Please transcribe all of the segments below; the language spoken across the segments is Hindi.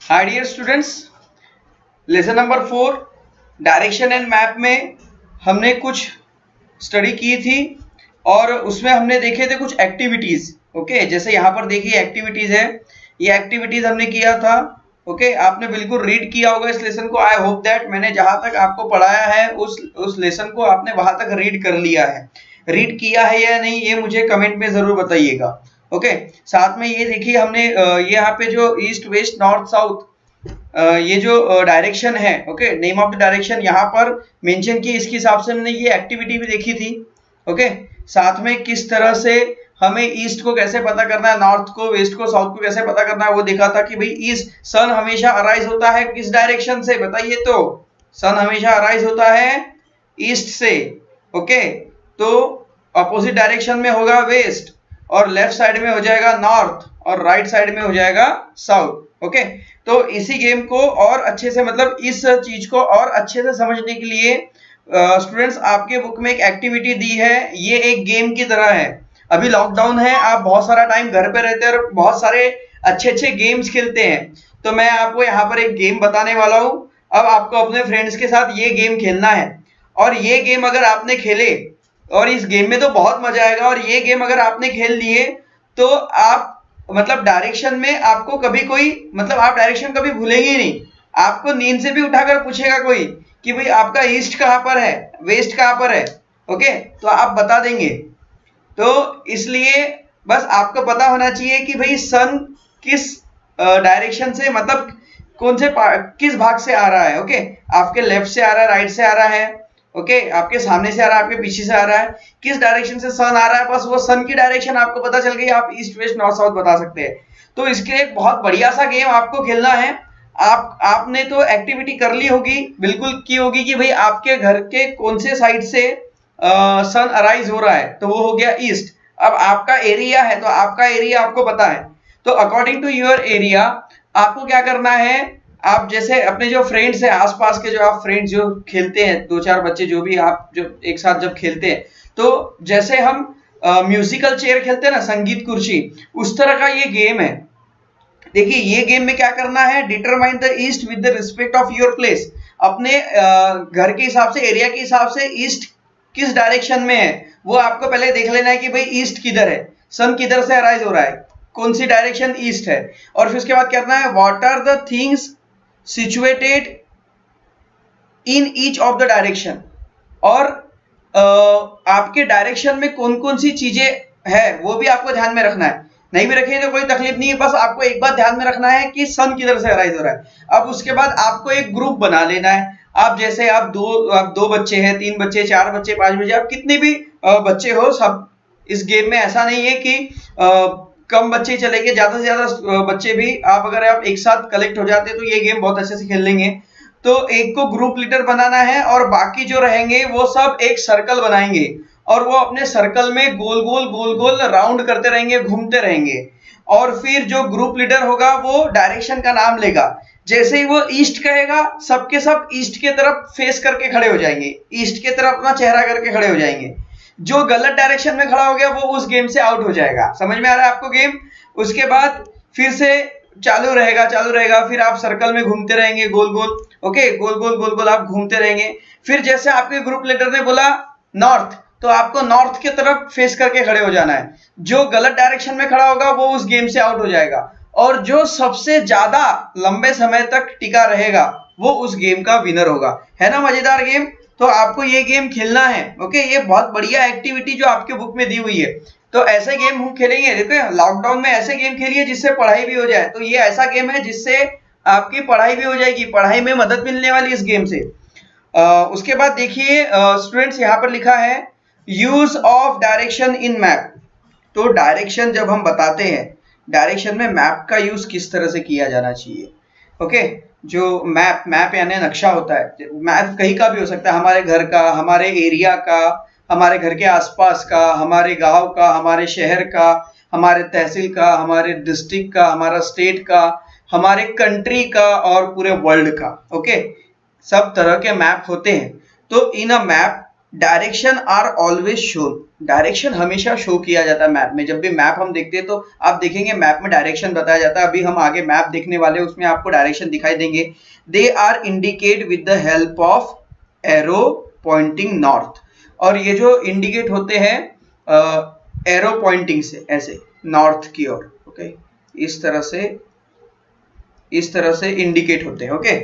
Hi dear students, lesson number 4 direction and map में हमने कुछ स्टडी की थी और उसमें हमने देखे थे कुछ एक्टिविटीज। ओके, जैसे यहाँ पर देखिए एक्टिविटीज है, ये एक्टिविटीज हमने किया था। ओके, आपने बिल्कुल रीड किया होगा इस लेसन को। आई होप दैट मैंने जहां तक आपको पढ़ाया है उस लेसन को आपने वहां तक रीड कर लिया है। रीड किया है या नहीं ये मुझे कमेंट में जरूर बताइएगा। ओके, साथ में ये देखिए हमने ये यहाँ पे जो ईस्ट वेस्ट नॉर्थ साउथ ये जो डायरेक्शन है, okay, name of the direction यहाँ पर मेंशन की, इसके हिसाब से हमने ये एक्टिविटी भी देखी थी। ओके, साथ में किस तरह से हमें ईस्ट को कैसे पता करना है, नॉर्थ को, वेस्ट को, साउथ को कैसे पता करना है वो देखा था कि भाई ईस्ट सन हमेशा अराइज होता है किस डायरेक्शन से, बताइए तो। सन हमेशा अराइज होता है ईस्ट से। ओके, तो अपोजिट डायरेक्शन में होगा वेस्ट और लेफ्ट साइड में हो जाएगा नॉर्थ और राइट साइड में हो जाएगा साउथ। ओके, तो इसी गेम को और अच्छे से, मतलब इस चीज को और अच्छे से समझने के लिए स्टूडेंट्स आपके बुक में एक एक्टिविटी दी है। ये एक गेम की तरह है। अभी लॉकडाउन है, आप बहुत सारा टाइम घर पे रहते हैं और बहुत सारे अच्छे अच्छे गेम्स खेलते हैं। तो मैं आपको यहाँ पर एक गेम बताने वाला हूँ। अब आपको अपने फ्रेंड्स के साथ ये गेम खेलना है और ये गेम अगर आपने खेले, और इस गेम में तो बहुत मजा आएगा, और ये गेम अगर आपने खेल लिए तो आप मतलब डायरेक्शन में आपको कभी कोई, मतलब आप डायरेक्शन कभी भूलेंगे ही नहीं। आपको नींद से भी उठाकर पूछेगा कोई कि भाई आपका ईस्ट कहाँ पर है, वेस्ट कहाँ पर है। ओके, तो आप बता देंगे। तो इसलिए बस आपको पता होना चाहिए कि भाई सन किस डायरेक्शन से, मतलब कौन से किस भाग से आ रहा है। ओके, आपके लेफ्ट से आ रहा है, राइट से आ रहा है, ओके, आपके सामने से आ रहा है, आपके पीछे से आ रहा है, किस डायरेक्शन से सन आ रहा है, बस वो सन की डायरेक्शन आपको पता चल गई, आप ईस्ट वेस्ट नॉर्थ साउथ बता सकते हैं। तो इसके लिए एक बहुत बढ़िया सा गेम आपको खेलना है। आपने तो एक्टिविटी कर ली होगी, बिल्कुल की होगी कि भाई आपके घर के कौन से साइड से सन अराइज हो रहा है, तो वो हो गया ईस्ट। अब आपका एरिया है तो आपका एरिया आपको पता है, तो अकॉर्डिंग टू योर एरिया आपको क्या करना है, आप जैसे अपने जो फ्रेंड्स हैं आसपास के, जो आप फ्रेंड्स जो खेलते हैं, दो चार बच्चे जो भी आप जो एक साथ जब खेलते हैं, तो जैसे हम म्यूजिकल चेयर खेलते हैं ना, संगीत कुर्सी, उस तरह का ये गेम है। देखिए ये गेम में क्या करना है, determine the east with the respect of your place. अपने घर के हिसाब से, एरिया के हिसाब से ईस्ट किस डायरेक्शन में है वो आपको पहले देख लेना है कि भाई ईस्ट किधर है, सन किधर से अराइज हो रहा है, कौन सी डायरेक्शन ईस्ट है। और फिर उसके बाद करना है, what are the things situated in each of the direction. और आपके डायरेक्शन में कौन कौन सी चीजें है वो भी आपको ध्यान में रखना है। नहीं भी रखेंगे तो कोई तकलीफ नहीं है, बस आपको एक बात ध्यान में रखना है कि सन किधर से अराइज हो रहा है। अब उसके बाद आपको एक ग्रुप बना लेना है। आप जैसे आप दो बच्चे हैं, 3 बच्चे, 4 बच्चे, 5 बच्चे, आप कितने भी बच्चे हो, सब इस गेम में ऐसा नहीं है कि कम बच्चे चलेंगे, ज्यादा से ज्यादा बच्चे भी आप अगर आप एक साथ कलेक्ट हो जाते तो ये गेम बहुत अच्छे से खेल लेंगे। तो एक को ग्रुप लीडर बनाना है और बाकी जो रहेंगे वो सब एक सर्कल बनाएंगे और वो अपने सर्कल में गोल गोल राउंड करते रहेंगे, घूमते रहेंगे। और फिर जो ग्रुप लीडर होगा वो डायरेक्शन का नाम लेगा। जैसे ही वो ईस्ट कहेगा, सबके सब ईस्ट के तरफ फेस करके खड़े हो जाएंगे, ईस्ट के तरफ अपना चेहरा करके खड़े हो जाएंगे। जो गलत डायरेक्शन में खड़ा हो गया वो उस गेम से आउट हो जाएगा। समझ में आ रहा है आपको गेम? उसके बाद फिर से चालू रहेगा, फिर आप सर्कल में घूमते रहेंगे गोल गोल। ओके, गोल गोल आप घूमते रहेंगे। फिर जैसे आपके ग्रुप लीडर ने बोला नॉर्थ, तो आपको नॉर्थ की तरफ फेस करके खड़े हो जाना है। जो गलत डायरेक्शन में खड़ा होगा वो उस गेम से आउट हो जाएगा और जो सबसे ज्यादा लंबे समय तक टिका रहेगा वो उस गेम का विनर होगा। है ना मजेदार गेम? तो आपको ये गेम खेलना है। ओके, ये बहुत बढ़िया एक्टिविटी जो आपके बुक में दी हुई है। तो ऐसे गेम हम खेलेंगे, देखो लॉकडाउन में ऐसे गेम खेलिए जिससे पढ़ाई भी हो जाए। तो ये ऐसा गेम है जिससे आपकी पढ़ाई भी हो जाएगी, पढ़ाई में मदद मिलने वाली इस गेम से। उसके बाद देखिए स्टूडेंट्स, यहाँ पर लिखा है use of direction in map. तो डायरेक्शन जब हम बताते हैं, डायरेक्शन में मैप का यूज किस तरह से किया जाना चाहिए। ओके, जो मैप यानी नक्शा होता है, मैप कहीं का भी हो सकता है, हमारे घर का, हमारे एरिया का, हमारे घर के आसपास का, हमारे गांव का, हमारे शहर का, हमारे तहसील का, हमारे डिस्ट्रिक्ट का, हमारा स्टेट का, हमारे कंट्री का और पूरे वर्ल्ड का। ओके, सब तरह के मैप होते हैं। तो in a map direction are always shown. Direction हमेशा शो किया जाता है मैप में। जब भी मैप हम देखते हैं तो आप देखेंगे मैप में डायरेक्शन बताया जाता है। अभी हम आगे मैप देखने वाले हैं, उसमें आपको डायरेक्शन दिखाई देंगे। They are indicate with the help of arrow pointing north. और ये जो इंडिकेट होते हैं एरो पॉइंटिंग से, ऐसे नॉर्थ की ओर, ओके, इस तरह से इंडिकेट होते हैं, ओके,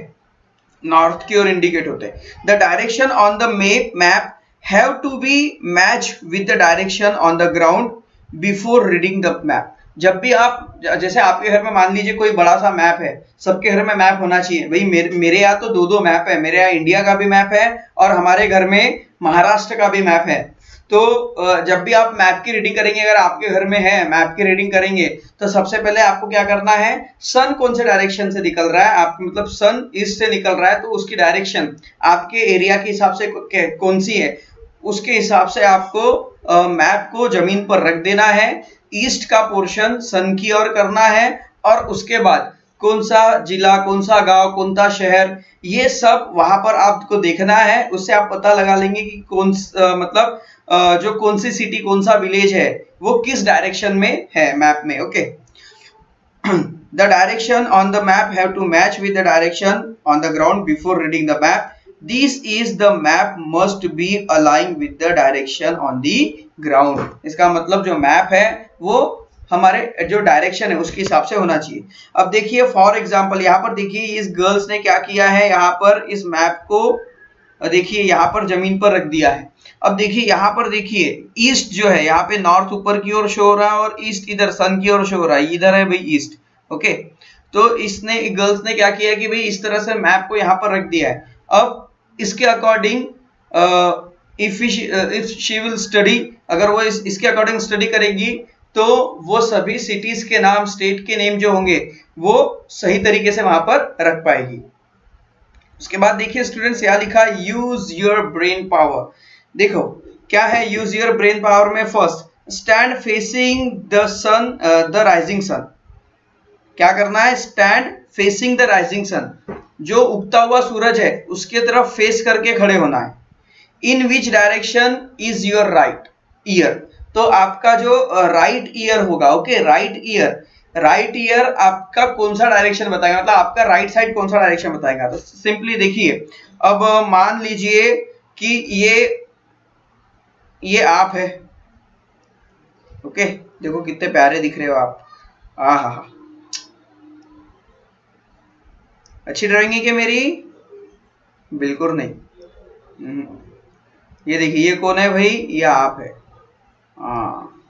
नॉर्थ की ओर इंडिकेट होते हैं। The direction on the map have to be match with the direction on the ground before reading the map. जब भी आप, जैसे आपके घर में मान लीजिए कोई बड़ा सा मैप है, सबके घर में मैप होना चाहिए भाई। मेरे यहाँ तो दो मैप है, मेरे यहाँ इंडिया का भी मैप है और हमारे घर में महाराष्ट्र का भी मैप है। तो जब भी आप मैप की रीडिंग करेंगे, अगर आपके घर में है मैप की रीडिंग करेंगे, तो सबसे पहले आपको क्या करना है, सन कौन से डायरेक्शन से निकल रहा है, आप मतलब सन ईस्ट से निकल रहा है तो उसकी डायरेक्शन आपके एरिया के हिसाब से कौन सी है, उसके हिसाब से आपको मैप को जमीन पर रख देना है। ईस्ट का पोर्शन सन की ओर करना है और उसके बाद कौन सा जिला, कौन सा गांव, कौन सा शहर, ये सब वहां पर आपको देखना है। उससे आप पता लगा लेंगे कि मतलब जो कौन सी सिटी, कौन सा विलेज है वो किस डायरेक्शन में है मैप में, okay. The direction on the map have to match with the direction on the ground before reading the map. This is the map must be align with the direction on the ground. इसका मतलब जो मैप है वो हमारे जो डायरेक्शन है उसके हिसाब से होना चाहिए। अब देखिए फॉर एग्जांपल यहाँ पर देखिए इस गर्ल्स ने क्या किया है, यहाँ पर इस मैप को देखिए यहाँ पर जमीन पर रख दिया है। अब देखिए यहाँ पर देखिए ईस्ट जो है, यहाँ पे नॉर्थ ऊपर की ओर शो हो रहा है और ईस्ट इधर सन की ओर शो हो रहा है, इधर है भाई ईस्ट, ओके। तो इसने गर्ल्स ने क्या किया कि भाई इस तरह से मैप को यहाँ पर रख दिया है। अब इसके according if she will study, अगर वो इसके अकॉर्डिंग स्टडी करेगी तो वो सभी सिटीज के नाम, स्टेट के नेम जो होंगे वो सही तरीके से वहां पर रख पाएगी। उसके बाद देखिए स्टूडेंट्स यहाँ लिखा यूज योर ब्रेन पावर। देखो क्या है यूज योर ब्रेन पावर में, first stand facing the sun, the rising sun. क्या करना है, stand facing the rising sun, जो उगता हुआ सूरज है उसके तरफ फेस करके खड़े होना है। In which direction is your right ear, तो आपका जो राइट ईयर होगा, ओके, राइट ईयर आपका कौन सा डायरेक्शन बताएगा, मतलब आपका राइट साइड कौन सा डायरेक्शन बताएगा। तो सिंपली देखिए, अब मान लीजिए कि ये आप है, ओके, देखो कितने प्यारे दिख रहे हो आप, हाँ, अच्छी ड्राइंग है क्या मेरी? बिल्कुल नहीं। ये देखिए ये कौन है भाई, ये आप है, हाँ,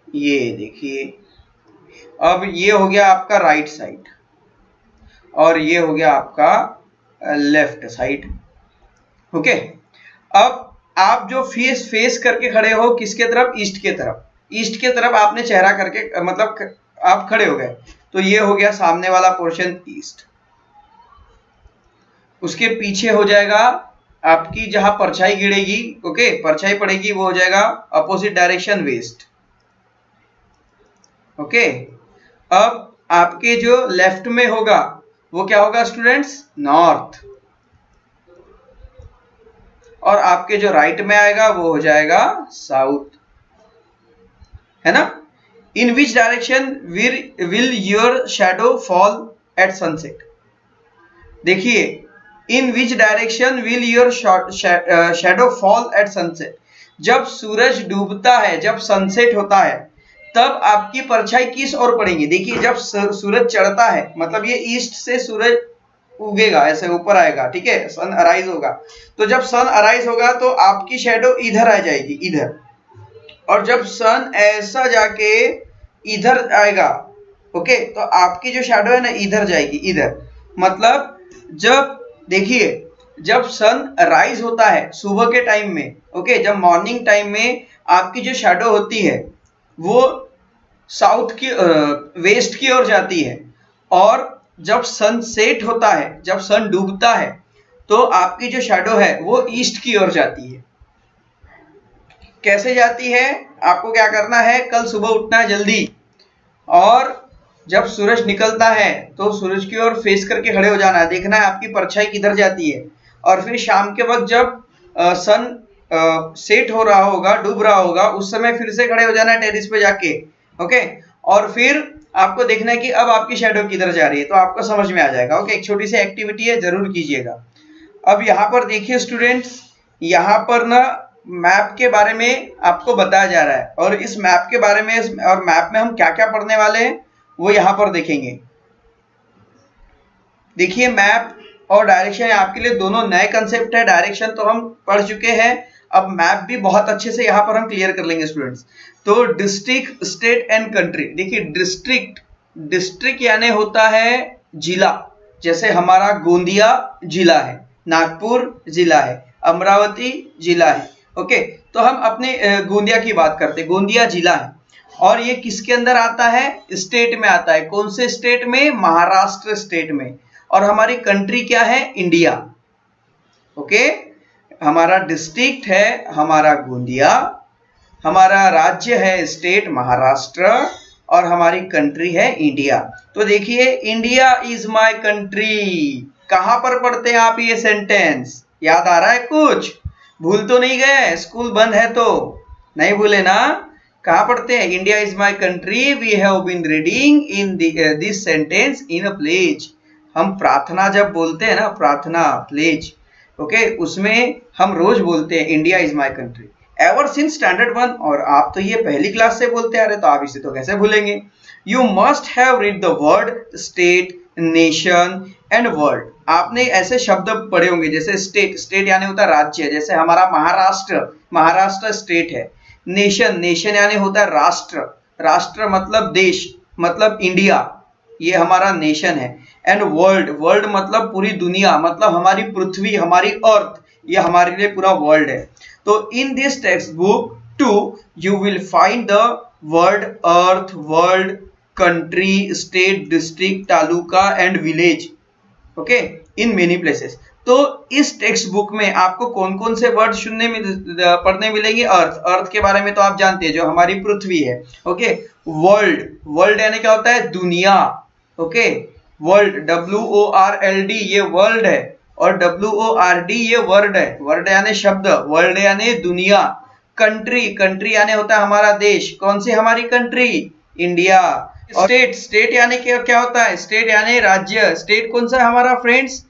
ये देखिए। अब ये हो गया आपका राइट साइड और ये हो गया आपका लेफ्ट साइड, ओके। अब आप जो फेस करके खड़े हो किसके तरफ, ईस्ट के तरफ आपने चेहरा करके मतलब आप खड़े हो गए, तो ये हो गया सामने वाला पोर्शन ईस्ट। उसके पीछे हो जाएगा आपकी जहां परछाई गिरेगी, ओके, परछाई पड़ेगी, वो हो जाएगा अपोजिट डायरेक्शन वेस्ट, ओके। अब आपके जो लेफ्ट में होगा वो क्या होगा स्टूडेंट्स, नॉर्थ, और आपके जो राइट में आएगा वो हो जाएगा साउथ, है ना। In which direction will your shadow fall at sunset. देखिए in which direction will your shadow fall at sunset, जब सूरज डूबता है, जब सनसेट होता है, तब आपकी परछाई किस ओर पड़ेगी। देखिए जब सूरज चढ़ता है मतलब ये ईस्ट से सूरज उगेगा, ऐसे ऊपर आएगा, ठीक है, सन अराइज होगा। तो जब सन अराइज होगा तो आपकी शैडो इधर आ जाएगी, इधर, और जब सन ऐसा जाके इधर आएगा, ओके, तो आपकी जो शैडो है ना इधर जाएगी, इधर। मतलब जब देखिए जब सन राइज होता है सुबह के टाइम में, ओके, जब मॉर्निंग टाइम में आपकी जो शैडो होती है वो साउथ की वेस्ट की ओर जाती है, और जब सन सेट होता है, जब सन डूबता है, तो आपकी जो शैडो है वो ईस्ट की ओर जाती है। कैसे जाती है, आपको क्या करना है, कल सुबह उठना है जल्दी, और जब सूरज निकलता है तो सूरज की ओर फेस करके खड़े हो जाना है, देखना है आपकी परछाई किधर जाती है। और फिर शाम के वक्त जब सन सेट हो रहा होगा, डूब रहा होगा, उस समय फिर से खड़े हो जाना है टेरिस पे जाके, ओके। और फिर आपको देखना है कि अब आपकी शैडो किधर जा रही है, तो आपको समझ में आ जाएगा, ओके। एक छोटी सी एक्टिविटी है, जरूर कीजिएगा। अब यहाँ पर देखिए स्टूडेंट्स, यहाँ पर ना मैप के बारे में आपको बताया जा रहा है, और इस मैप के बारे में और मैप में हम क्या क्या पढ़ने वाले हैं वो यहाँ पर देखेंगे। देखिए मैप और डायरेक्शन आपके लिए दोनों नए कंसेप्ट है। डायरेक्शन तो हम पढ़ चुके हैं, अब मैप भी बहुत अच्छे से यहाँ पर हम क्लियर कर लेंगे स्टूडेंट्स। तो डिस्ट्रिक्ट, स्टेट एंड कंट्री। देखिए डिस्ट्रिक्ट, डिस्ट्रिक्ट यानी होता है जिला, जैसे हमारा गोंदिया जिला है, नागपुर जिला है, अमरावती जिला है, ओके। तो हम अपने गोंदिया की बात करते हैं, गोंदिया जिला है, और ये किसके अंदर आता है? स्टेट में आता है। कौन से स्टेट में? महाराष्ट्र स्टेट में। और हमारी कंट्री क्या है? India, okay. हमारा डिस्ट्रिक्ट है हमारा गोंदिया, हमारा राज्य है स्टेट महाराष्ट्र, और हमारी कंट्री है इंडिया। तो देखिए इंडिया इज माय कंट्री, कहां पर पढ़ते हैं आप ये सेंटेंस? याद आ रहा है कुछ? भूल तो नहीं गए? स्कूल बंद है तो नहीं भूले ना? कहां पढ़ते हैं? India is my country we have been reading in this sentence in a pledge. हम प्रार्थना जब बोलते हैं ना, प्रार्थना प्लेज, ओके, उसमें हम रोज बोलते हैं India is my country ever since standard 1। और आप तो ये पहली क्लास से बोलते आ रहे, तो आप इसे तो कैसे भूलेंगे? You must have read the word state, nation and world. आपने ऐसे शब्द पढ़े होंगे जैसे स्टेट, स्टेट यानी होता है राज्य, जैसे हमारा महाराष्ट्र, महाराष्ट्र स्टेट है। नेशन, नेशन यानी होता है राष्ट्र, राष्ट्र मतलब देश, मतलब इंडिया, ये हमारा नेशन है। एंड वर्ल्ड, वर्ल्ड मतलब पूरी दुनिया, मतलब हमारी पृथ्वी, हमारी अर्थ, ये हमारे लिए पूरा वर्ल्ड है। तो in this textbook to you will find the word earth, world, country, state, district, taluka and village, okay, in many places. तो इस टेक्स्ट बुक में आपको कौन कौन से वर्ड सुनने में पढ़ने मिलेंगे? अर्थ, अर्थ के बारे में तो आप जानते हैं, जो हमारी पृथ्वी है, ओके। वर्ल्ड, वर्ल्ड यानी क्या होता है? दुनिया, ओके। वर्ल्ड, WORLD ये वर्ल्ड है, और WORD ये वर्ड है, वर्ड यानी शब्द, वर्ल्ड यानी दुनिया। कंट्री, कंट्री यानी होता है हमारा देश, कौन सी हमारी कंट्री? इंडिया। और स्टेट, स्टेट यानी क्या होता है? स्टेट यानी राज्य, स्टेट कौन सा है हमारा friends?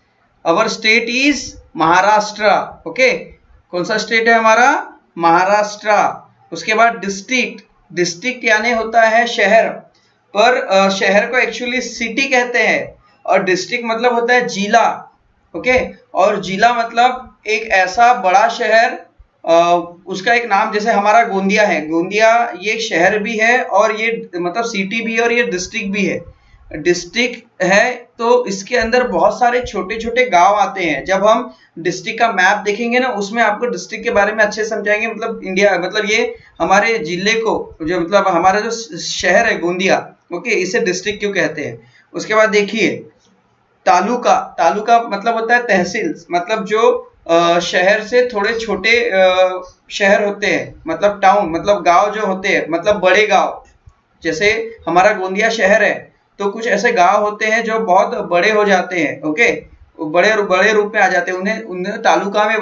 Our state is Maharashtra, okay. कौन सा स्टेट है हमारा? महाराष्ट्र। उसके बाद डिस्ट्रिक्ट, डिस्ट्रिक्ट यानी होता है शहर, पर शहर को एक्चुअली सिटी कहते हैं, और डिस्ट्रिक्ट मतलब होता है जिला, ओके। और जिला मतलब एक ऐसा बड़ा शहर, उसका एक नाम, जैसे हमारा गोंदिया है, गोंदिया ये शहर भी है, और ये मतलब सिटी भी है, और ये डिस्ट्रिक्ट भी है। डिस्ट्रिक्ट है तो इसके अंदर बहुत सारे छोटे छोटे गांव आते हैं। जब हम डिस्ट्रिक्ट का मैप देखेंगे ना, उसमें आपको डिस्ट्रिक्ट के बारे में अच्छे समझाएंगे, मतलब इंडिया, मतलब ये हमारे जिले को, जो मतलब हमारा जो शहर है गोंदिया, ओके, इसे डिस्ट्रिक्ट क्यों कहते हैं। उसके बाद देखिए तालुका, तालुका मतलब होता है तहसील, मतलब जो शहर से थोड़े छोटे शहर होते हैं, मतलब टाउन, मतलब गांव जो होते हैं, मतलब बड़े गांव। जैसे हमारा गोंदिया शहर है, तो कुछ ऐसे गांव होते हैं जो बहुत बड़े हो जाते हैं, ओके, बड़े बड़े रूप में आ जाते हैं, उन्हें तालुका में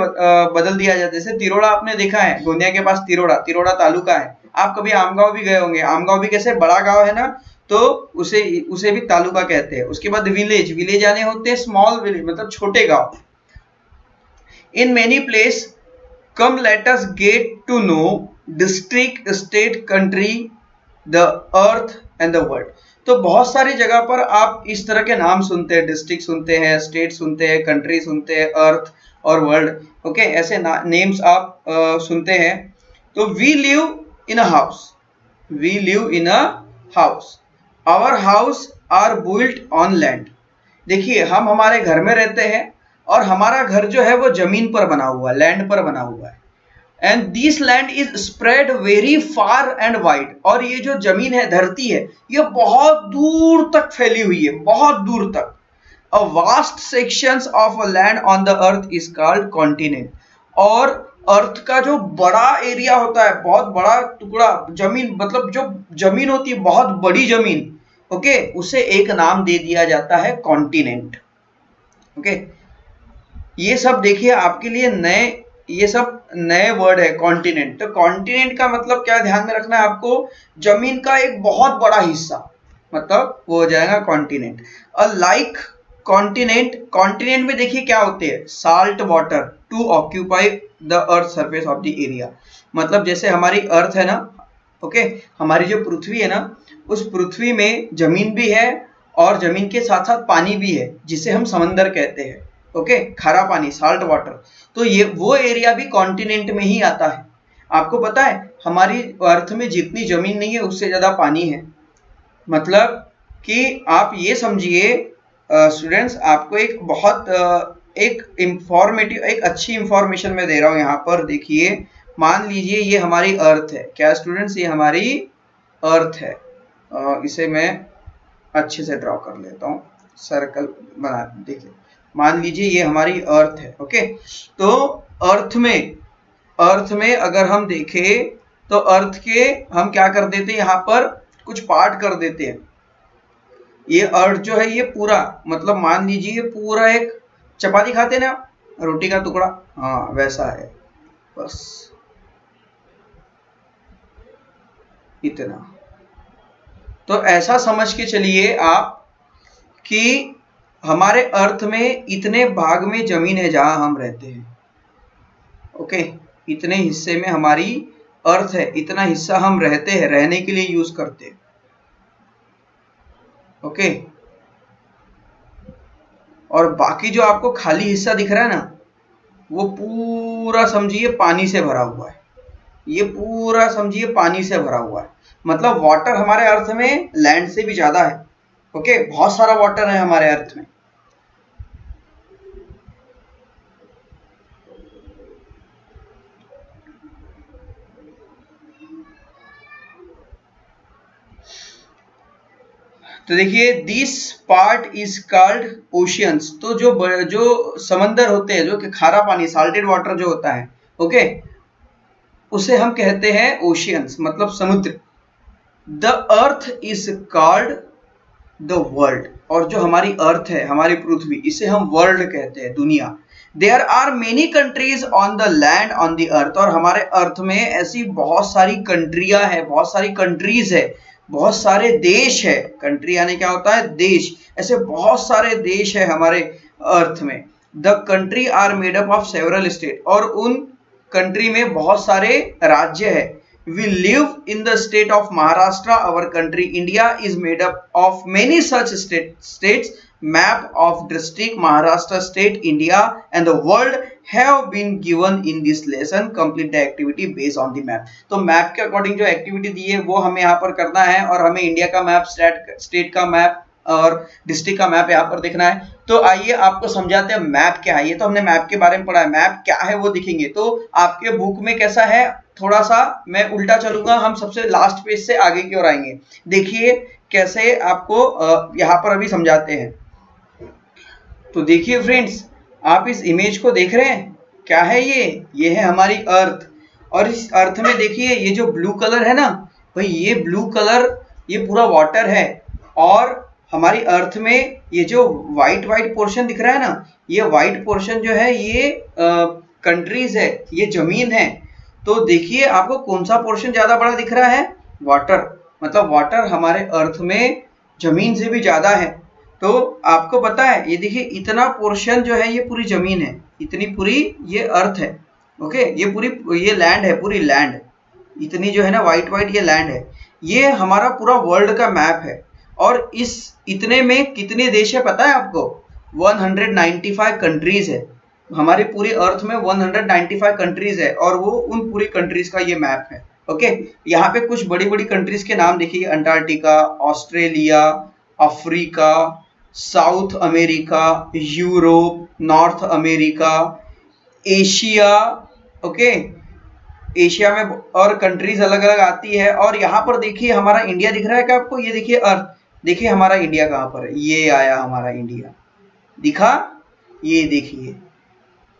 बदल दिया जाता है। जैसे तिरोड़ा आपने देखा है, गोंदिया के पास तिरोड़ा, तिरोड़ा तालुका है। आप कभी आमगांव भी गए होंगे, आमगांव भी कैसे बड़ा गांव है ना, तो उसे भी तालुका कहते हैं। उसके बाद विलेज, विलेज यानी होते हैं स्मॉल विलेज, मतलब छोटे गांव। In many place come let us get to know district, state, country, the earth and the world. तो बहुत सारी जगह पर आप इस तरह के नाम सुनते हैं, डिस्ट्रिक्ट सुनते हैं, स्टेट सुनते हैं, कंट्री सुनते हैं, अर्थ और वर्ल्ड, ओके, ऐसे नेम्स आप सुनते हैं। तो we live in a house, we live in a house, our house are built on land. देखिए हम हमारे घर में रहते हैं, और हमारा घर जो है वो जमीन पर बना हुआ है, लैंड पर बना हुआ है। And this land is spread very far and wide. और ये जो जमीन है, धरती है, ये बहुत दूर तक फैली हुई है, बहुत दूर तक। A vast sections of a land on the earth is called continent. और अर्थ का जो बड़ा एरिया होता है, बहुत बड़ा टुकड़ा जमीन, मतलब जो जमीन होती है, बहुत बड़ी जमीन, ओके, उसे एक नाम दे दिया जाता है कॉन्टिनेंट, ओके। ये सब देखिए आपके लिए नए ये सब नए वर्ड है। कॉन्टिनेंट, तो कॉन्टिनेंट का मतलब क्या ध्यान में रखना है आपको, जमीन का एक बहुत बड़ा हिस्सा, मतलब वो हो जाएगा कॉन्टिनेंट। और लाइक कॉन्टिनेंट, कॉन्टिनेंट में देखिए क्या होते हैं, salt water to occupy the earth surface of the area. मतलब जैसे हमारी अर्थ है ना, ओके, हमारी जो पृथ्वी है ना, उस पृथ्वी में जमीन भी है और जमीन के साथ साथ पानी भी है, जिसे हम समंदर कहते हैं, ओके, खारा पानी, साल्ट वाटर। तो ये वो एरिया भी कॉन्टिनेंट में ही आता है। आपको पता है हमारी अर्थ में जितनी जमीन नहीं है उससे ज्यादा पानी है। मतलब कि आप ये समझिए स्टूडेंट्स, आपको एक बहुत एक इंफॉर्मेटिव, एक अच्छी इंफॉर्मेशन मैं दे रहा हूँ यहाँ पर। देखिए, मान लीजिए ये हमारी अर्थ है, क्या स्टूडेंट्स, ये हमारी अर्थ है। इसे मैं अच्छे से ड्रॉ कर लेता हूँ, सर्कल बना, देखिए मान लीजिए ये हमारी अर्थ है, ओके। तो अर्थ में अगर हम देखें तो अर्थ के हम क्या कर देते हैं, यहाँ पर कुछ पार्ट कर देते हैं। ये अर्थ जो है ये पूरा, मतलब मान लीजिए ये पूरा एक चपाती खाते ना, रोटी का टुकड़ा, हाँ वैसा है, बस इतना। तो ऐसा समझ के चलिए आप कि हमारे अर्थ में इतने भाग में जमीन है जहां हम रहते हैं, ओके, इतने हिस्से में हमारी अर्थ है, इतना हिस्सा हम रहते हैं, रहने के लिए यूज करते हैं, ओके। और बाकी जो आपको खाली हिस्सा दिख रहा है ना, वो पूरा समझिए पानी से भरा हुआ है। ये पूरा समझिए पानी से भरा हुआ है। मतलब वाटर हमारे अर्थ में लैंड से भी ज्यादा है, ओके, बहुत सारा वाटर है हमारे अर्थ में। तो देखिए, this part is called oceans. तो जो समंदर होते हैं, जो कि खारा पानी, साल्टेड वाटर जो होता है, ओके, उसे हम कहते हैं ओशियंस, मतलब समुद्र। The earth is called the world. और जो हमारी अर्थ है, हमारी पृथ्वी, इसे हम वर्ल्ड कहते हैं, दुनिया। There are many countries on the land on the earth. और हमारे अर्थ में ऐसी बहुत सारी कंट्रियां हैं, बहुत सारी कंट्रीज है, बहुत सारे देश है। कंट्री यानी क्या होता है, देश। ऐसे बहुत सारे देश है हमारे अर्थ में। The country are made up of several state. और उन कंट्री में बहुत सारे राज्य है। We live in the state of Maharashtra. Our country India is made up of many such states. Map of district Maharashtra state India and the world have been given in this lesson. Complete the activity based on the map. तो मैप के अकॉर्डिंग जो एक्टिविटी दी है वो हमें यहाँ पर करना है, और हमें इंडिया का मैप, स्टेट का मैप और डिस्ट्रिक्ट का मैप यहाँ पर देखना है। तो आइए आपको समझाते हैं मैप क्या है। ये तो हमने मैप के बारे में पढ़ा है, मैप क्या है वो दिखेंगे। तो आपके बुक में कैसा है, थोड़ा सा मैं उल्टा चलूंगा, हम सबसे लास्ट पेज से आगे की ओर आएंगे। देखिए कैसे आपको यहाँ पर अभी समझाते हैं। तो देखिए फ्रेंड्स, आप इस इमेज को देख रहे हैं, क्या है ये है हमारी अर्थ। और इस अर्थ में देखिए ये जो ब्लू कलर है ना भाई, ये ब्लू कलर ये पूरा वाटर है। और हमारी अर्थ में ये जो व्हाइट पोर्शन दिख रहा है ना, ये व्हाइट पोर्शन जो है ये कंट्रीज है, ये जमीन है। तो देखिए आपको कौन सा पोर्शन ज्यादा बड़ा दिख रहा है, वाटर। मतलब वाटर हमारे अर्थ में जमीन से भी ज्यादा है। तो आपको पता है, ये देखिए इतना पोर्शन जो है ये पूरी जमीन है, इतनी पूरी ये अर्थ है, ओके। ये पूरी ये लैंड है, पूरी लैंड, इतनी जो है ना व्हाइट ये लैंड है। ये हमारा पूरा वर्ल्ड का मैप है। और इस इतने में कितने देश है पता है आपको, 195 कंट्रीज है। हमारी पूरी अर्थ में 195 कंट्रीज है, और वो उन पूरी कंट्रीज का ये मैप है, ओके। यहाँ पे कुछ बड़ी बड़ी कंट्रीज के नाम देखिए, Antarctica, Australia, Africa, south America, Europe, north America, Asia, okay. Asia में और कंट्रीज अलग अलग आती है। और यहाँ पर देखिए हमारा इंडिया दिख रहा है क्या आपको, ये देखिए अर्थ, देखिए हमारा इंडिया कहाँ पर है, ये आया हमारा इंडिया, दिखा, ये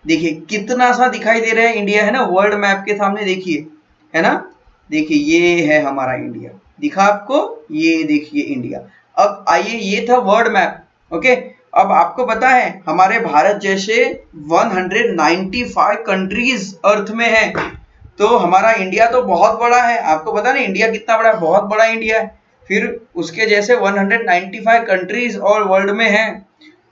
देखिए कितना सा दिखाई दे रहा है इंडिया, है ना, वर्ल्ड मैप के सामने, देखिए, है ना, देखिए ये है हमारा इंडिया, दिखा आपको, ये देखिए इंडिया। अब आइए, ये था वर्ल्ड मैप, ओके। अब आपको पता है हमारे भारत जैसे 195 कंट्रीज अर्थ में है, तो हमारा इंडिया तो बहुत बड़ा है। आपको पता ना इंडिया कितना बड़ा है, बहुत बड़ा इंडिया है। फिर उसके जैसे 195 कंट्रीज और वर्ल्ड में है।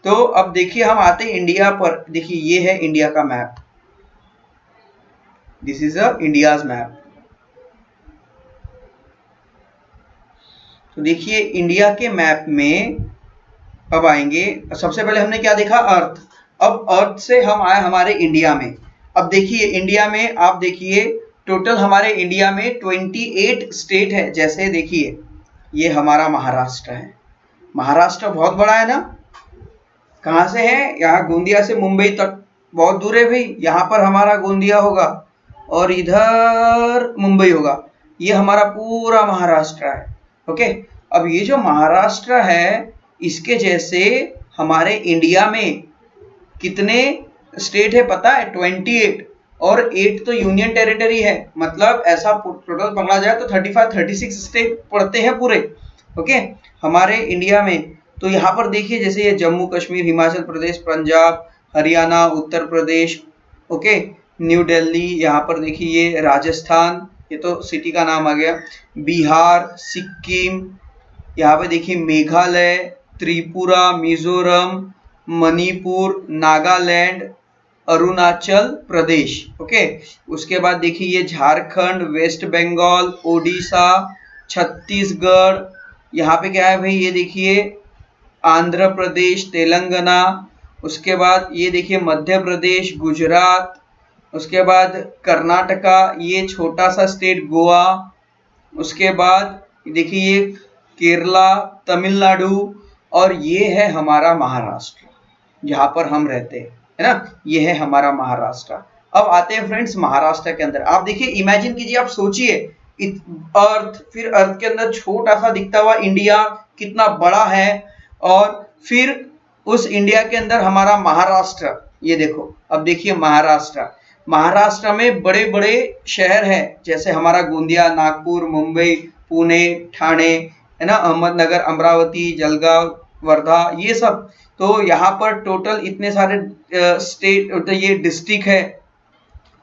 तो अब देखिए हम आते हैं इंडिया पर। देखिए ये है इंडिया का map, this is a India's map. तो देखिए इंडिया के मैप में अब आएंगे, सबसे पहले हमने क्या देखा, अर्थ। अब अर्थ से हम आए हमारे इंडिया में। अब देखिए इंडिया में आप देखिए टोटल हमारे इंडिया में 28 स्टेट है। जैसे देखिए ये हमारा महाराष्ट्र है, महाराष्ट्र बहुत बड़ा है ना। कहाँ से है, यहाँ गोंदिया से मुंबई तक बहुत दूर है भाई। यहाँ पर हमारा गोंदिया होगा और इधर मुंबई होगा। ये हमारा पूरा महाराष्ट्र है। ओके, अब ये जो महाराष्ट्र है इसके जैसे हमारे इंडिया में कितने स्टेट है पता है, 28, और 8 तो यूनियन टेरिटरी है। मतलब ऐसा टोटल पकड़ा जाए तो 35-36 स्टेट पड़ते हैं पूरे। ओके हमारे इंडिया में। तो यहाँ पर देखिए जैसे ये जम्मू कश्मीर, हिमाचल प्रदेश, पंजाब, हरियाणा, उत्तर प्रदेश, ओके, न्यू दिल्ली, यहाँ पर देखिए ये राजस्थान, ये तो सिटी का नाम आ गया, बिहार, सिक्किम, यहाँ पे देखिए मेघालय, त्रिपुरा, मिजोरम, मणिपुर, नागालैंड, अरुणाचल प्रदेश। ओके, उसके बाद देखिए ये झारखंड, वेस्ट बंगाल, ओडिशा, छत्तीसगढ़, यहाँ पे क्या है भाई, ये देखिए आंध्र प्रदेश, तेलंगाना, उसके बाद ये देखिए मध्य प्रदेश, गुजरात, उसके बाद कर्नाटका, ये छोटा सा स्टेट गोवा, उसके बाद देखिए ये केरला, तमिलनाडु, और ये है हमारा महाराष्ट्र जहाँ पर हम रहते हैं, है ना। ये है हमारा महाराष्ट्र। अब आते हैं फ्रेंड्स महाराष्ट्र के अंदर। आप देखिए, इमेजिन कीजिए, आप सोचिए अर्थ, फिर अर्थ के अंदर छोटा सा दिखता हुआ इंडिया कितना बड़ा है, और फिर उस इंडिया के अंदर हमारा महाराष्ट्र। ये देखो, अब देखिए महाराष्ट्र, महाराष्ट्र में बड़े बड़े शहर हैं, जैसे हमारा गोंदिया, नागपुर, मुंबई, पुणे, ठाणे, है ना, अहमदनगर, अमरावती, जलगांव, वर्धा, ये सब। तो यहाँ पर टोटल इतने सारे स्टेट, ये डिस्ट्रिक्ट है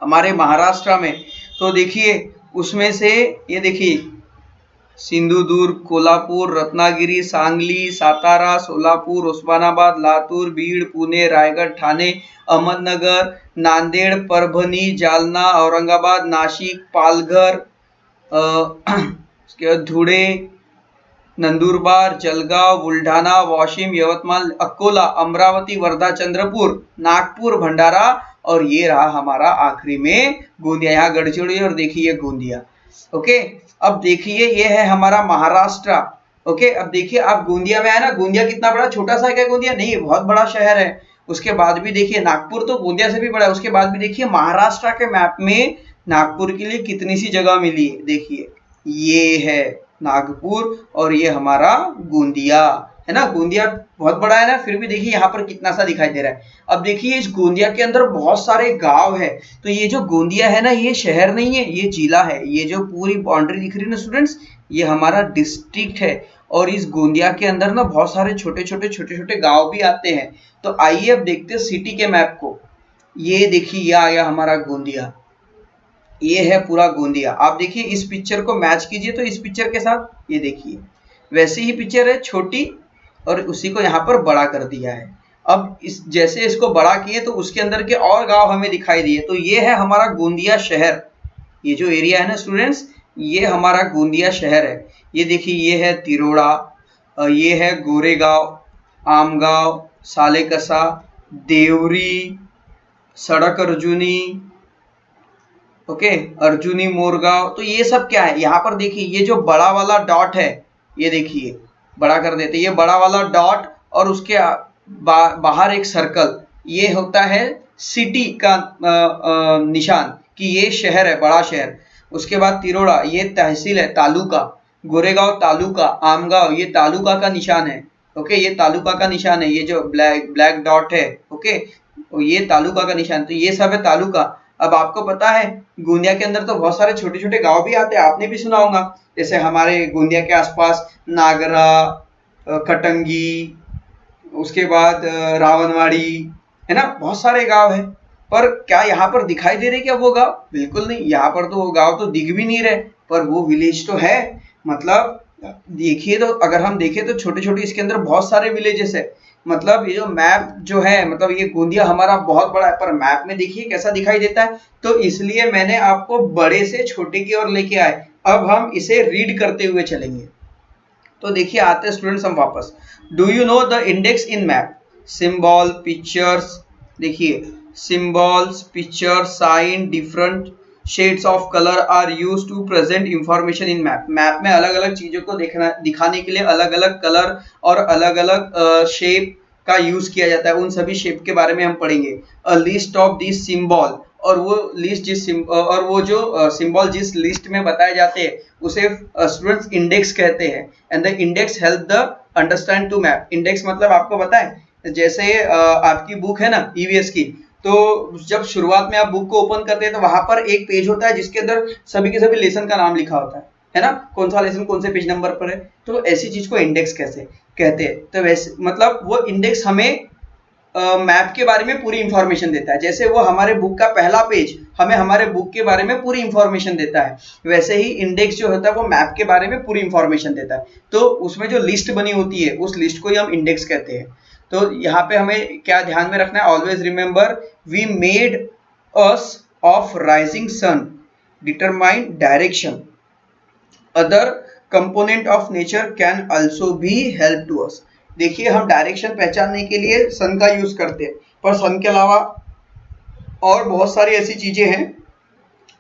हमारे महाराष्ट्र में। तो देखिए उसमें से ये देखिए सिंधुदुर्ग, कोल्हापुर, रत्नागिरी, सांगली, सातारा, सोलापुर, उस्मानाबाद, लातूर, बीड, पुणे, रायगढ़, ठाणे, अहमदनगर, नांदेड़, परभणी, जालना, औरंगाबाद, नाशिक, पालघर, उसके बाद धुळे, नंदुरबार, जलगांव, बुलढाणा, वाशिम, यवतमाल, अकोला, अमरावती, वर्धा, चंद्रपुर, नागपुर, भंडारा, और ये रहा हमारा आखिरी में गोंदिया। यहाँ गढ़चिरौली और देखिए गोंदिया। ओके, अब देखिए ये है हमारा महाराष्ट्र। ओके, अब देखिए आप गोंदिया में आए ना, गोंदिया कितना बड़ा, छोटा सा है क्या गोंदिया? नहीं, बहुत बड़ा शहर है। उसके बाद भी देखिए नागपुर तो गोंदिया से भी बड़ा है। उसके बाद भी देखिए महाराष्ट्र के मैप में नागपुर के लिए कितनी सी जगह मिली है। देखिए ये है नागपुर और ये हमारा गोंदिया, है ना। गोंदिया बहुत बड़ा है ना, फिर भी देखिए यहाँ पर कितना सा दिखाई दे रहा है। अब देखिए इस गोंदिया के अंदर बहुत सारे गांव है। तो ये जो गोंदिया है ना, ये शहर नहीं है, ये जिला है। ये जो पूरी बाउंड्री दिख रही है ना स्टूडेंट्स, ये हमारा डिस्ट्रिक्ट है। और इस गोंदिया के अंदर ना बहुत सारे छोटे छोटे गांव भी आते हैं। तो आइए अब देखते हैं सिटी के मैप को। ये देखिए ये आया हमारा गोंदिया, ये है पूरा गोंदिया। आप देखिए इस पिक्चर को मैच कीजिए तो इस पिक्चर के साथ, ये देखिए वैसी ही पिक्चर है, छोटी, और उसी को यहाँ पर बड़ा कर दिया है। अब इस जैसे इसको बड़ा किए तो उसके अंदर के और गांव हमें दिखाई दिए। तो ये है हमारा गोंदिया शहर। ये जो एरिया है ना स्टूडेंट्स, ये हमारा गोंदिया शहर है। ये देखिए ये है तिरोड़ा, ये है गोरेगांव, आमगांव, सालेकसा, देवरी, सड़क अर्जुनी, ओके, अर्जुनी मोरगांव। तो ये सब क्या है, यहाँ पर देखिए ये जो बड़ा वाला डॉट है, ये देखिए बड़ा कर देते, ये बड़ा वाला डॉट, और उसके बाहर एक सर्कल, ये होता है सिटी का निशान कि ये शहर है, बड़ा शहर। उसके बाद तिरोड़ा, ये तहसील है, तालुका। गोरेगांव तालुका, आमगांव, ये तालुका का निशान है। ओके, ये तालुका का निशान है, ये जो ब्लैक डॉट है, ओके, ये तालुका का निशान। तो ये सब है तालुका। अब आपको पता है गोंदिया के अंदर तो बहुत सारे छोटे छोटे गांव भी आते हैं, आपने भी सुना होगा। जैसे हमारे गोंदिया के आसपास नागरा, कटंगी, उसके बाद रावणवाड़ी, है ना, बहुत सारे गांव है। पर क्या यहाँ पर दिखाई दे रहे क्या वो गांव? बिल्कुल नहीं, यहाँ पर तो वो गांव तो दिख भी नहीं रहे, पर वो विलेज तो है। मतलब देखिए, तो अगर हम देखें तो छोटे छोटे इसके अंदर बहुत सारे विलेजेस है। मतलब ये जो मैप जो है, मतलब ये गोंदिया हमारा बहुत बड़ा है, पर मैप में देखिए कैसा दिखाई देता है। तो इसलिए मैंने आपको बड़े से छोटे की ओर लेके आए। अब हम इसे रीड करते हुए चलेंगे। तो देखिए, आते हैं स्टूडेंट्स हम वापस। Do you know the index in map? Symbol, pictures, देखिए symbols, pictures, sign, different shades of color are used to present information in map. Map में अलग अलग चीजों को दिखाने के लिए अलग अलग कलर और अलग अलग शेप का यूज किया जाता है। उन सभी शेप के बारे में हम पढ़ेंगे। A list of this symbol, और वो लिस्ट और वो जो सिंबल जिस लिस्ट में बताए जाते हैं उसे स्टूडेंट्स इंडेक्स कहते हैं। And the index help the understand to map. Index मतलब आपको पता है, जैसे आपकी बुक है ना ईवीएस की, तो जब शुरुआत में आप बुक को ओपन करते हैं तो वहां पर एक पेज होता है जिसके अंदर सभी के सभी लेसन का नाम लिखा होता है ना, कौन सा लेसन कौन से पेज नंबर पर है। तो ऐसी चीज को इंडेक्स कैसे कहते हैं। तो वैसे मतलब वो इंडेक्स हमें मैप के बारे में पूरी इंफॉर्मेशन देता है। जैसे वो हमारे बुक का पहला पेज हमें हमारे बुक के बारे में पूरी इंफॉर्मेशन देता है, वैसे ही इंडेक्स जो होता है वो मैप के बारे में पूरी इंफॉर्मेशन देता है। तो उसमें जो लिस्ट बनी होती है उस लिस्ट को ही हम इंडेक्स कहते हैं। तो यहाँ पे हमें क्या ध्यान में रखना है? Always remember we made us of rising sun determine direction. Other component of nature can also be help to us. देखिए, हम डायरेक्शन पहचानने के लिए सन का यूज करते हैं, पर सन के अलावा और बहुत सारी ऐसी चीजें हैं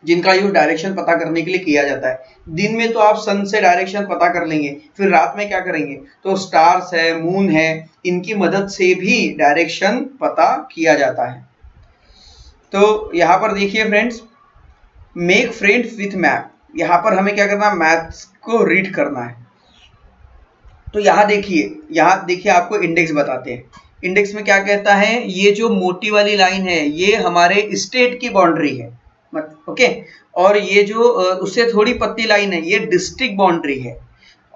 जिनका यूज डायरेक्शन पता करने के लिए किया जाता है। दिन में तो आप सन से डायरेक्शन पता कर लेंगे, फिर रात में क्या करेंगे? तो स्टार्स है, मून है, इनकी मदद से भी डायरेक्शन पता किया जाता है। तो यहाँ पर देखिए friends, make friends with map. यहाँ पर हमें क्या करना है? मैथ्स को रीड करना है। तो यहाँ देखिए आपको इंडेक्स बताते हैं। इंडेक्स में क्या कहता है? ये जो मोटी वाली लाइन है ये हमारे स्टेट की बाउंड्री है, ओके। और ये जो उससे थोड़ी पतली लाइन है ये डिस्ट्रिक्ट बाउंड्री है,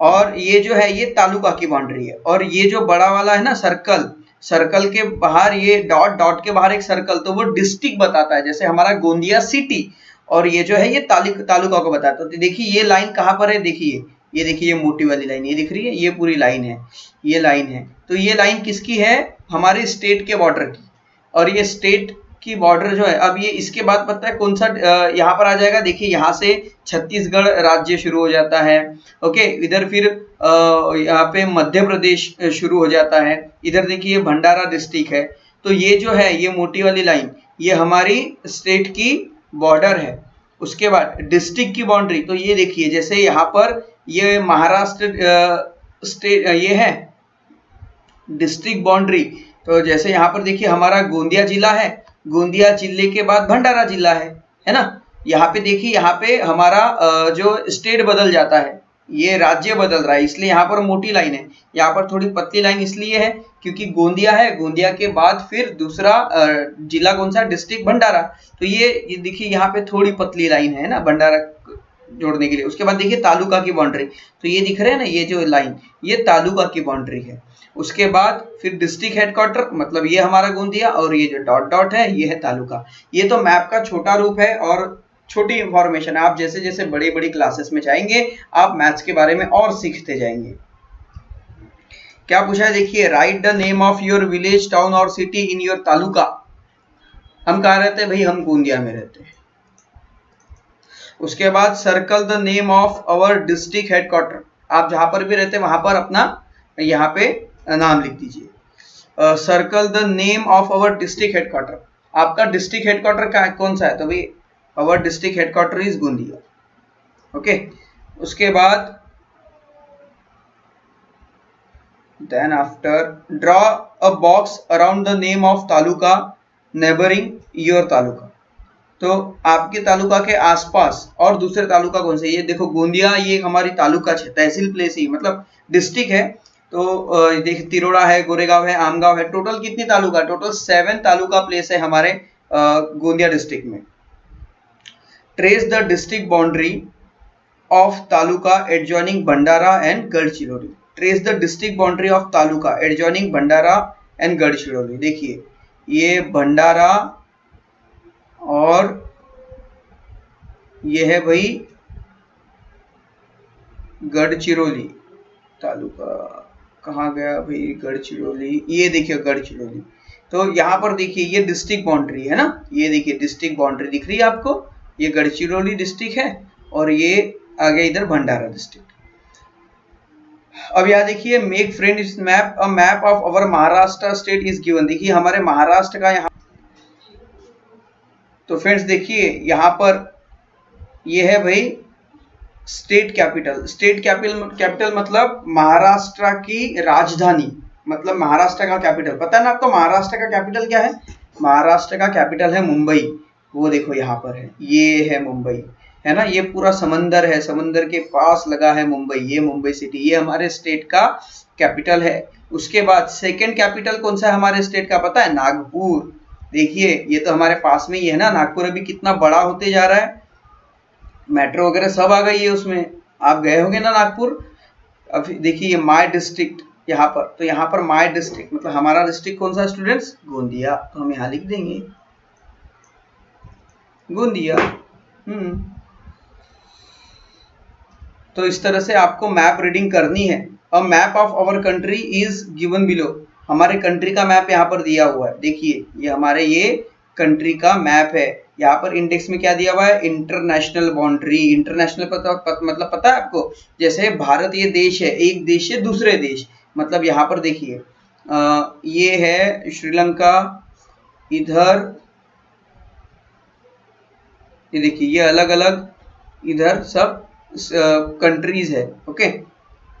और ये जो है ये तालुका की बाउंड्री है। और ये जो बड़ा वाला है ना सर्कल के बाहर ये डॉट के बाहर एक सर्कल, तो वो डिस्ट्रिक्ट बताता है, जैसे हमारा गोंदिया सिटी। और ये जो है ये तालुका को बताता है। तो देखिए ये लाइन कहाँ पर है? देखिए ये मोटी वाली लाइन ये दिख रही है, ये पूरी लाइन है, ये लाइन है। तो ये लाइन किसकी है? हमारे स्टेट के बॉर्डर की। और ये स्टेट की बॉर्डर जो है, अब ये इसके बाद पता है कौन सा यहाँ पर आ जाएगा? देखिए यहाँ से छत्तीसगढ़ राज्य शुरू हो जाता है, ओके। इधर फिर यहाँ पे मध्य प्रदेश शुरू हो जाता है। इधर देखिए भंडारा डिस्ट्रिक्ट है। तो ये जो है ये मोटी वाली लाइन ये हमारी स्टेट की बॉर्डर है। उसके बाद डिस्ट्रिक्ट की बाउंड्री, तो ये देखिए जैसे यहाँ पर ये महाराष्ट्र स्टेट ये है डिस्ट्रिक्ट बाउंड्री। तो जैसे यहाँ पर देखिए हमारा गोंदिया जिला है, गोंदिया जिले के बाद भंडारा जिला है ना। यहाँ पे देखिए यहाँ पे हमारा जो स्टेट बदल जाता है, ये राज्य बदल रहा है, इसलिए यहाँ पर मोटी लाइन है। यहाँ पर थोड़ी पतली लाइन इसलिए है क्योंकि गोंदिया है, गोंदिया के बाद फिर दूसरा जिला कौन सा? डिस्ट्रिक्ट भंडारा। तो ये देखिए यहाँ पे थोड़ी पतली लाइन है ना भंडारा जोड़ने के लिए। उसके बाद देखिए तालुका की बाउंड्री, तो ये दिख रहे हैं ना ये जो लाइन ये तालुका की बाउंड्री है। उसके बाद फिर डिस्ट्रिक्ट हेडक्वार्टर, मतलब ये हमारा गोंदिया, और ये जो डॉट है ये है तालुका। ये तो मैप का छोटा रूप है और छोटी इंफॉर्मेशन है। आप जैसे जैसे बड़ी बड़ी क्लासेस में जाएंगे आप मैथ्स के बारे में और सीखते जाएंगे। क्या पूछा है? देखिए, right the name of your village, town और सिटी इन योर तालुका। हम कहाँ रहते हैं भाई? हम गोंदिया में रहते हैं। उसके बाद circle the name of our district headquarter. आप जहां पर भी रहते हैं वहां पर अपना यहाँ पे नाम लिख दीजिए। Circle the name of our district headquarter. आपका डिस्ट्रिक्ट हेडक्वार्टर कौन सा है? तो भाई our district headquarter is Gondia, okay. उसके बाद then after draw a box around the name of taluka neighbouring your taluka. तो आपके तालुका के आसपास और दूसरे तालुका कौन से? ये देखो गोंदिया ये हमारी तालुका तहसील प्लेस ही मतलब डिस्ट्रिक्ट है। तो देखिए तिरोड़ा है, गोरेगांव है, आमगांव है। टोटल कितनी तालुका? टोटल 7 तालुका प्लेस है हमारे गोंदिया डिस्ट्रिक्ट में। Trace the district boundary of taluka adjoining Bhandara and Gadchiroli. Trace the district boundary of taluka adjoining Bhandara and Gadchiroli. देखिए ये भंडारा और ये है भाई गढ़चिरौली तालुका। कहाँ गया भाई गढ़चिरौली, ये देखिए गढ़चिरौली। तो यहाँ पर देखिए ये डिस्ट्रिक्ट बाउंड्री है ना, ये देखिए डिस्ट्रिक्ट बाउंड्री दिख रही है आपको, ये गढ़चिरौली डिस्ट्रिक्ट है और ये आगे इधर भंडारा डिस्ट्रिक्ट। अब यहाँ देखिए मेक फ्रेंड इस map, a map of our Maharashtra state is given. देखिए हमारे महाराष्ट्र का यहाँ, तो फ्रेंड्स देखिए यहाँ पर ये है भाई स्टेट कैपिटल। स्टेट कैपिटल मतलब महाराष्ट्र की राजधानी, मतलब महाराष्ट्र का कैपिटल। पता है ना आपको महाराष्ट्र का कैपिटल क्या है? महाराष्ट्र का कैपिटल है मुंबई। वो देखो यहाँ पर है, ये है मुंबई, है ना, ये पूरा समंदर है, समंदर के पास लगा है मुंबई, ये मुंबई सिटी, ये हमारे स्टेट का कैपिटल है। उसके बाद सेकंड कैपिटल कौन सा है हमारे स्टेट का, पता है? नागपुर। देखिए ये तो हमारे पास में ही है ना, नागपुर अभी कितना बड़ा होते जा रहा है, मेट्रो वगैरह सब आ गई है उसमें। आप गए होंगे ना नागपुर। अब देखिए ये माय डिस्ट्रिक्ट यहाँ पर, तो यहाँ पर माय डिस्ट्रिक्ट मतलब हमारा डिस्ट्रिक्ट कौन सा स्टूडेंट्स? गोंदिया। तो हम यहाँ लिख देंगे गोंदिया। तो इस तरह से आपको मैप रीडिंग करनी है। A map of our country is given below. हमारे कंट्री का मैप यहाँ पर दिया हुआ है। देखिए ये हमारे ये कंट्री का मैप है। यहाँ पर इंडेक्स में क्या दिया हुआ है? International boundary. इंटरनेशनल मतलब पता है आपको? जैसे भारत ये देश है, एक देश से दूसरे देश, मतलब यहाँ पर देखिए ये है श्रीलंका, इधर ये देखिए ये अलग अलग इधर सब कंट्रीज है। ओके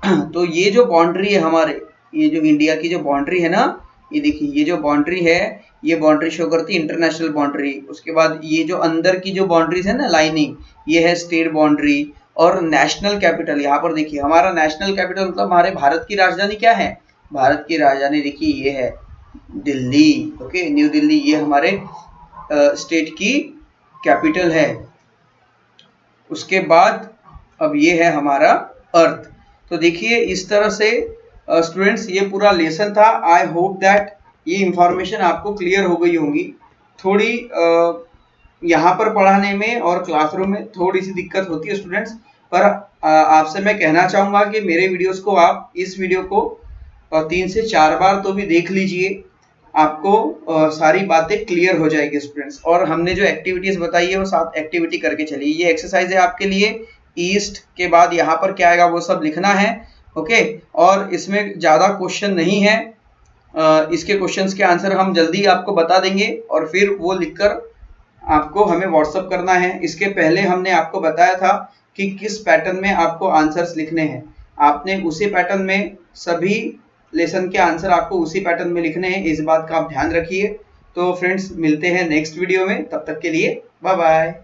तो ये जो बाउंड्री है हमारे, ये जो इंडिया की जो बाउंड्री है ना, ये देखिए ये जो बाउंड्री है, ये बाउंड्री शो करती है इंटरनेशनल बाउंड्री। उसके बाद ये जो अंदर की जो बाउंड्रीज है ना लाइनिंग, ये है स्टेट बाउंड्री। और नेशनल कैपिटल, यहाँ पर देखिए हमारा नेशनल कैपिटल मतलब हमारे भारत की राजधानी क्या है? भारत की राजधानी देखिए ये है दिल्ली। ओके न्यू दिल्ली, ये हमारे स्टेट की कैपिटल है। उसके बाद अब ये है हमारा अर्थ। तो देखिए इस तरह से स्टूडेंट्स ये पूरा लेसन था। आई होप दैट ये इंफॉर्मेशन आपको क्लियर हो गई होंगी। थोड़ी यहाँ पर पढ़ाने में और क्लासरूम में थोड़ी सी दिक्कत होती है स्टूडेंट्स, पर आपसे मैं कहना चाहूँगा कि मेरे वीडियोस को आप इस वीडियो को 3 से 4 बार तो भी देख लीजिए, आपको सारी बातें क्लियर हो जाएगी स्टूडेंट्स। और हमने जो एक्टिविटीज बताई है वो 7 एक्टिविटी करके चलिए। ये एक्सरसाइज है आपके लिए। ईस्ट के बाद यहाँ पर क्या आएगा वो सब लिखना है। ओके और इसमें ज़्यादा क्वेश्चन नहीं है, इसके क्वेश्चंस के आंसर हम जल्दी आपको बता देंगे और फिर वो लिखकर आपको हमें व्हाट्सअप करना है। इसके पहले हमने आपको बताया था कि किस पैटर्न में आपको आंसर्स लिखने हैं। आपने उसी पैटर्न में सभी लेसन के आंसर आपको उसी पैटर्न में लिखने हैं, इस बात का आप ध्यान रखिए। तो फ्रेंड्स मिलते हैं नेक्स्ट वीडियो में, तब तक के लिए बाय बाय।